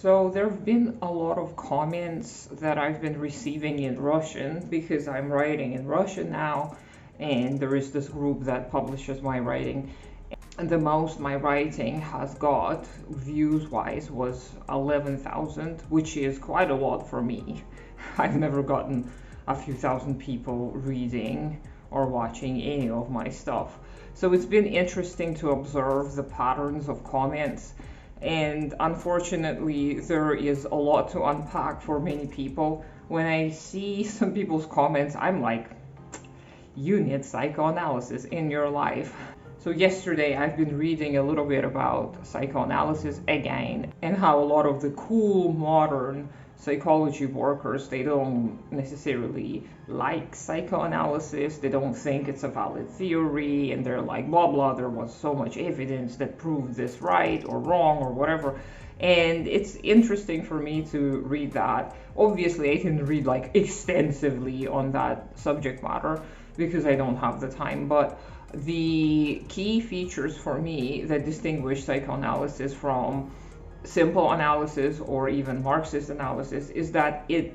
So there have been a lot of comments that I've been receiving in Russian because I'm writing in Russian now, and there is this group that publishes my writing. And the most my writing has got, views-wise, was 11,000, which is quite a lot for me. I've never gotten a few thousand people reading or watching any of my stuff. So it's been interesting to observe the patterns of comments. And unfortunately, there is a lot to unpack for many people. When I see some people's comments, I'm like, you need psychoanalysis in your life. So yesterday I've been reading a little bit about psychoanalysis again, and how a lot of the cool modern psychology workers, they don't necessarily like psychoanalysis, they don't think it's a valid theory, and they're like, blah blah, there was so much evidence that proved this right or wrong or whatever. And it's interesting for me to read that. Obviously I can read like extensively on that subject matter because I don't have the time, but the key features for me that distinguish psychoanalysis from simple analysis or even Marxist analysis is that it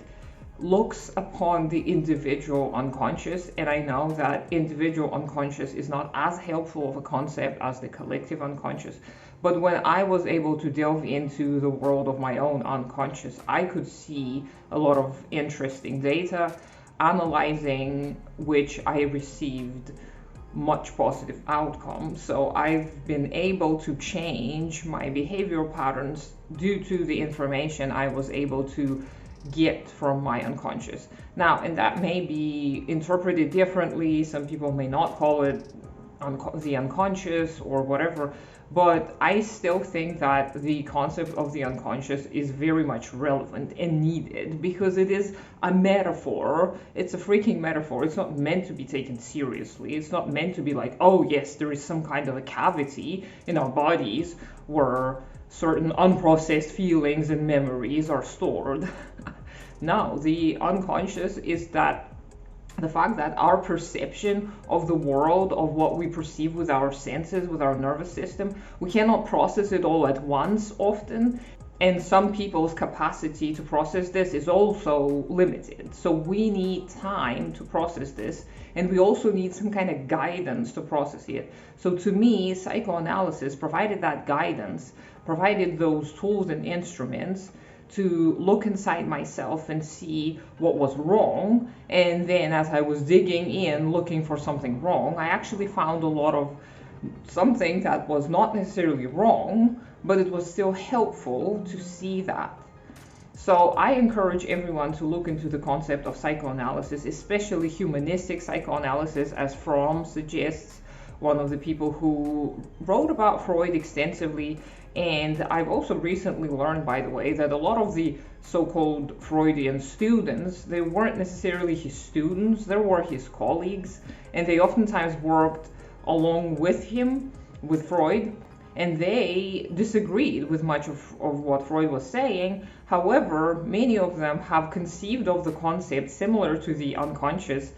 looks upon the individual unconscious, and I know that individual unconscious is not as helpful of a concept as the collective unconscious. But when I was able to delve into the world of my own unconscious, I could see a lot of interesting data, analyzing which I received much positive outcome. So I've been able to change my behavioral patterns due to the information I was able to get from my unconscious. Now, and that may be interpreted differently. Some people may not call it the unconscious or whatever, but I still think that the concept of the unconscious is very much relevant and needed because it is a metaphor. It's a freaking metaphor. It's not meant to be taken seriously. It's not meant to be like, oh yes, there is some kind of a cavity in our bodies where certain unprocessed feelings and memories are stored. No, the unconscious is that the fact that our perception of the world, of what we perceive with our senses, with our nervous system, we cannot process it all at once often. And some people's capacity to process this is also limited. So we need time to process this, and we also need some kind of guidance to process it. So to me, psychoanalysis provided that guidance, provided those tools and instruments to look inside myself and see what was wrong. And then as I was digging in looking for something wrong, I actually found a lot of something that was not necessarily wrong, but it was still helpful to see that. So I encourage everyone to look into the concept of psychoanalysis, especially humanistic psychoanalysis, as Fromm suggests, one of the people who wrote about Freud extensively. And I've also recently learned, by the way, that a lot of the so-called Freudian students, they weren't necessarily his students, they were his colleagues, and they oftentimes worked along with him, with Freud, and they disagreed with much of what Freud was saying. However, many of them have conceived of the concept similar to the unconscious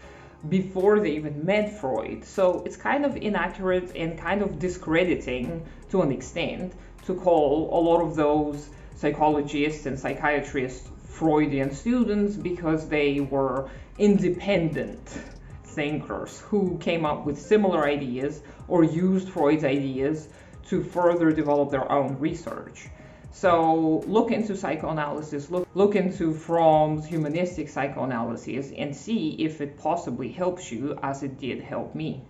before they even met Freud. So it's kind of inaccurate and kind of discrediting to an extent to call a lot of those psychologists and psychiatrists Freudian students because they were independent thinkers who came up with similar ideas or used Freud's ideas to further develop their own research. So look into psychoanalysis, look into Fromm's humanistic psychoanalysis, and see if it possibly helps you as it did help me.